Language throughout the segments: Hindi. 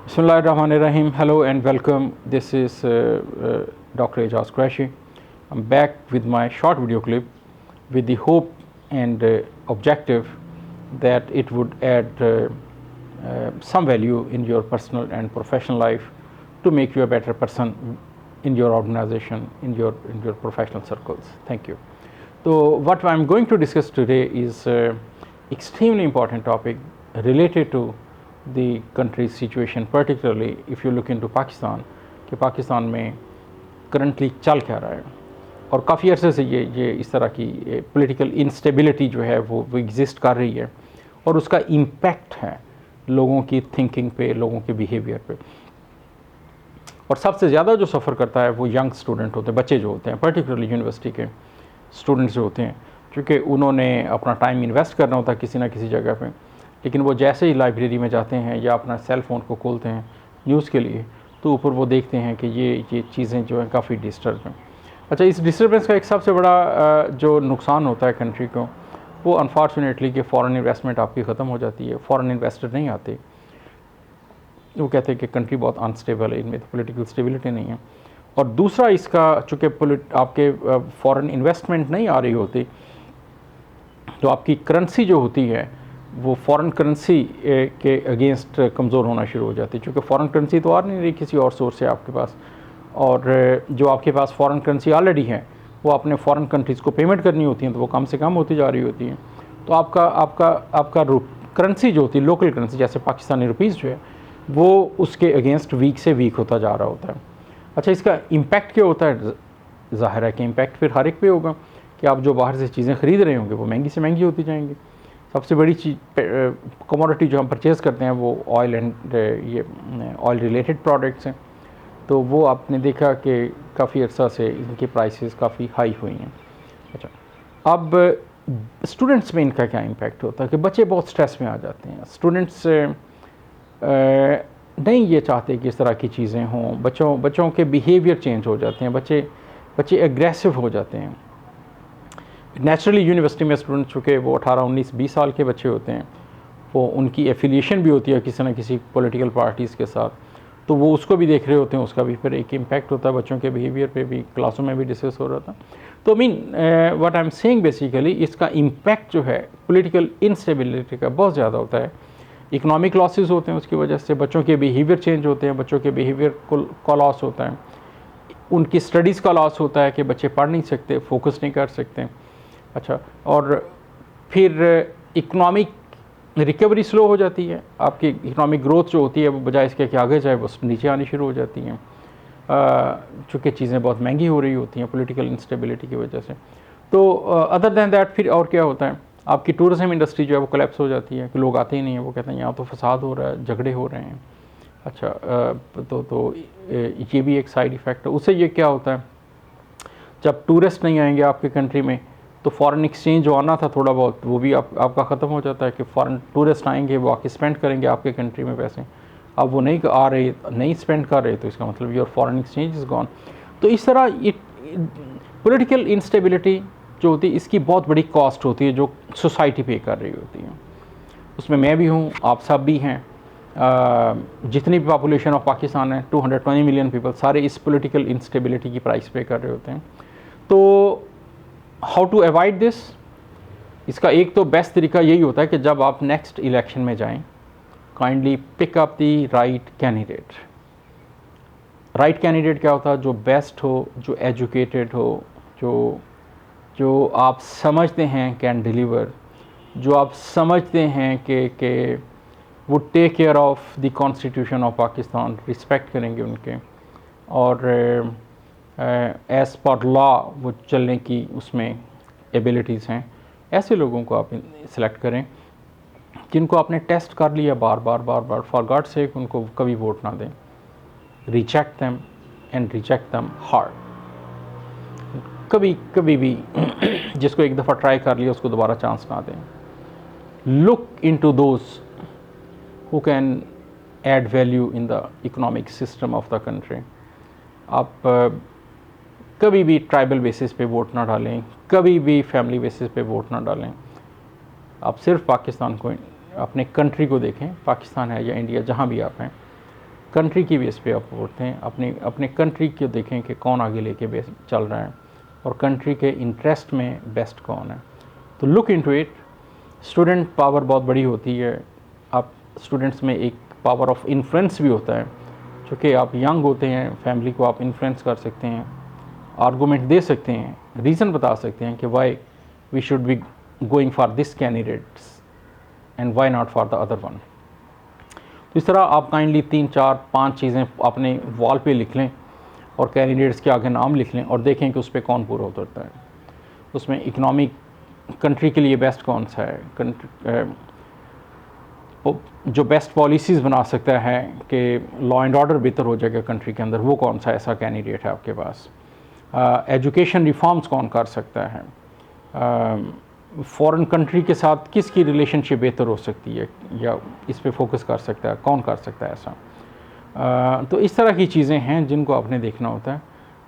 Bismillahirrahmanirrahim. Hello and welcome. This is Dr. Ejaz Qureshi. I'm back with my short video clip with the hope and objective that it would add some value in your personal and professional life to make you a better person in your organization, in your professional circles. Thank you. So what I'm going to discuss today is extremely important topic related to the country's situation, particularly if you look into Pakistan, कि पाकिस्तान में करंटली चल क्या रहा है और काफ़ी अरसे से ये इस तरह की पॉलिटिकल इंस्टेबिलिटी जो है वो एग्जिस्ट कर रही है और उसका इम्पैक्ट है लोगों की थिंकिंग पे, लोगों के बिहेवियर पे। और सबसे ज़्यादा जो सफ़र करता है वो यंग स्टूडेंट होते हैं, बच्चे जो होते हैं, पर्टिकुलरली यूनिवर्सिटी के स्टूडेंट्स जो होते हैं, क्योंकि उन्होंने अपना टाइम इन्वेस्ट करना होता है किसी ना किसी जगह पे, लेकिन वो जैसे ही लाइब्रेरी में जाते हैं या अपना सेल फ़ोन को खोलते हैं न्यूज़ के लिए, तो ऊपर वो देखते हैं कि ये चीज़ें जो हैं काफ़ी डिस्टर्ब हैं। अच्छा, इस डिस्टर्बेंस का एक सबसे बड़ा जो नुकसान होता है कंट्री को, वो अनफॉर्चुनेटली कि फ़ॉरेन इन्वेस्टमेंट आपकी ख़त्म हो जाती है, फ़ॉरेन इन्वेस्टर नहीं आते। वो कहते हैं कि कंट्री बहुत अनस्टेबल है, इनमें तो पॉलिटिकल स्टेबिलिटी नहीं है। और दूसरा इसका, चूँकि आपके फ़ॉरेन इन्वेस्टमेंट नहीं आ रही होती, तो आपकी करेंसी जो होती है वो फॉरेन करेंसी के अगेंस्ट कमज़ोर होना शुरू हो जाती है, क्योंकि फ़ॉरेन करेंसी तो आ नहीं रही किसी और सोर्स से आपके पास, और जो आपके पास फ़ॉरेन करेंसी ऑलरेडी है वो अपने फ़ॉरेन कंट्रीज़ को पेमेंट करनी होती है, तो वो कम से कम होती जा रही होती है। तो आपका करेंसी जो होती है, लोकल करेंसी जैसे पाकिस्तानी रुपीज़ जो है, वो उसके अगेंस्ट वीक से वीक होता जा रहा होता है। अच्छा, इसका इम्पैक्ट क्या होता है? ज़ाहिर है कि इम्पैक्ट फिर हर एक पे होगा कि आप जो बाहर से चीज़ें ख़रीद रहे होंगे वो महंगी से महंगी होती जाएंगी। सबसे बड़ी चीज़ कमोडिटी जो हम परचेज़ करते हैं वो ऑयल एंड ये ऑयल रिलेटेड प्रोडक्ट्स हैं, तो वो आपने देखा कि काफ़ी अर्सा से इनकी प्राइसेस काफ़ी हाई हुई हैं। अच्छा, अब स्टूडेंट्स में इनका क्या इम्पैक्ट होता है कि बच्चे बहुत स्ट्रेस में आ जाते हैं। स्टूडेंट्स नहीं ये चाहते कि इस तरह की चीज़ें हों, बच्चों के बिहेवियर चेंज हो जाते हैं, बच्चे एग्रेसिव हो जाते हैं। नेचुरली यूनिवर्सिटी में स्टूडेंट चूँकि वो 18, 19, 20 साल के बच्चे होते हैं, वो उनकी एफिलिएशन भी होती है किसी न किसी पॉलिटिकल पार्टीज़ के साथ, तो वो उसको भी देख रहे होते हैं, उसका भी फिर एक इम्पैक्ट होता है बच्चों के बिहेवियर पे भी। क्लासों में भी डिस्कस हो रहा था। तो what I am saying basically, इसका इम्पैक्ट जो है पॉलिटिकल इंस्टेबिलिटी का बहुत ज़्यादा होता है। इकोनॉमिक लॉसेस होते हैं उसकी वजह से, बच्चों के बिहेवियर चेंज होते हैं, बच्चों के बिहेवियर का लॉस होता है, उनकी स्टडीज़ का लॉस होता है कि बच्चे पढ़ नहीं सकते, फोकस नहीं कर सकते। अच्छा, और फिर इकोनॉमिक रिकवरी स्लो हो जाती है, आपकी इकोनॉमिक ग्रोथ जो होती है वो बजाय इसके कि आगे जाए वो नीचे आनी शुरू हो जाती हैं, चूँकि चीज़ें बहुत महंगी हो रही होती हैं पॉलिटिकल इंस्टेबिलिटी की वजह से। तो अदर दैन दैट फिर और क्या होता है, आपकी टूरिज़म इंडस्ट्री जो है वो कोलैप्स हो जाती है कि लोग आते ही नहीं हैं, वो कहते हैं यहाँ तो फसाद हो रहा है, झगड़े हो रहे हैं। अच्छा, तो ये भी एक साइड इफ़ेक्ट है। उससे ये क्या होता है, जब टूरिस्ट नहीं आएंगे आपकी कंट्री में तो फॉरेन एक्सचेंज जो आना था थोड़ा बहुत, वो भी आपका ख़त्म हो जाता है कि फॉरेन टूरिस्ट आएंगे, वो आके स्पेंड करेंगे आपके कंट्री में पैसे। अब वो नहीं आ रहे, नहीं स्पेंड कर रहे, तो इसका मतलब your foreign exchange is gone. तो इस तरह पॉलिटिकल इंस्टेबिलिटी जो होती है, इसकी बहुत बड़ी कॉस्ट होती है जो सोसाइटी पे कर रही होती है। उसमें मैं भी हूँ, आप सब भी हैं, जितनी भी पॉपुलेशन ऑफ पाकिस्तान है 220 मिलियन पीपल, सारे इस पॉलिटिकल इंस्टेबिलिटी की प्राइस पे कर रहे होते हैं। तो हाउ टू अवॉइड दिस, इसका एक तो बेस्ट तरीका यही होता है कि जब आप नेक्स्ट इलेक्शन में जाएं, kindly pick up the right candidate. Right candidate क्या होता है? जो बेस्ट हो, जो एजुकेटेड हो, जो आप समझते हैं कैन डिलीवर, जो आप समझते हैं कि वो take care of the constitution of Pakistan, respect करेंगे उनके, और एज़ पर लॉ वो चलने की उसमें एबिलिटीज़ हैं। ऐसे लोगों को आप सिलेक्ट करें जिनको आपने टेस्ट कर लिया बार बार, फॉर गॉड सेक उनको कभी वोट ना दें। Reject them and reject them hard. कभी भी जिसको एक दफ़ा ट्राई कर लिया उसको दोबारा चांस ना दें। Look into those who can add value in the economic system of the country. आप कभी भी ट्राइबल बेसिस पे वोट ना डालें, कभी भी फैमिली बेसिस पे वोट ना डालें। आप सिर्फ पाकिस्तान को, अपने कंट्री को देखें, पाकिस्तान है या इंडिया, जहाँ भी आप हैं, कंट्री की बेस पे आप वोट दें, अपने कंट्री को देखें कि कौन आगे लेके बेस चल रहा है और कंट्री के इंटरेस्ट में बेस्ट कौन है। तो look into it. Student power बहुत बड़ी होती है। आप स्टूडेंट्स में एक पावर ऑफ इन्फ्लुएंस भी होता है, क्योंकि आप यंग होते हैं, फैमिली को आप इन्फ्लुएंस कर सकते हैं, आर्गूमेंट दे सकते हैं, रीज़न बता सकते हैं कि why we should be going for this candidates and why not for the other one. तो इस तरह आप काइंडली 3, 4, 5 चीज़ें अपने वॉल पे लिख लें और कैंडिडेट्स के आगे नाम लिख लें और देखें कि उस पर कौन पूरा उतरता है। उसमें इकनॉमिक कंट्री के लिए बेस्ट कौन सा है, जो बेस्ट पॉलिसीज़ बना सकता है कि लॉ एंड ऑर्डर बेहतर हो जाएगा कंट्री के अंदर, वो कौन सा ऐसा कैंडिडेट है आपके पास। एजुकेशन रिफॉर्म्स कौन कर सकता है, फॉरेन कंट्री के साथ किसकी रिलेशनशिप बेहतर हो सकती है या इस पे फोकस कर सकता है, कौन कर सकता है ऐसा। तो इस तरह की चीज़ें हैं जिनको आपने देखना होता है।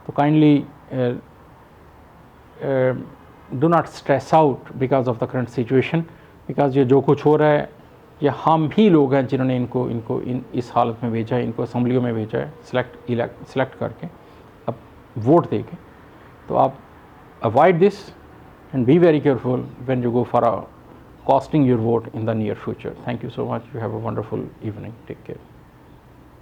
तो kindly do not stress out because of the current situation, because ये जो कुछ हो रहा है ये हम ही लोग हैं जिन्होंने इनको इस हालत में भेजा है, इनको असम्बलियों में भेजा है सेलेक्ट करके, अब वोट दे के। तो आप avoid this and be very careful when you go for casting your vote in the near future. Thank you so much. You have a wonderful evening. Take care.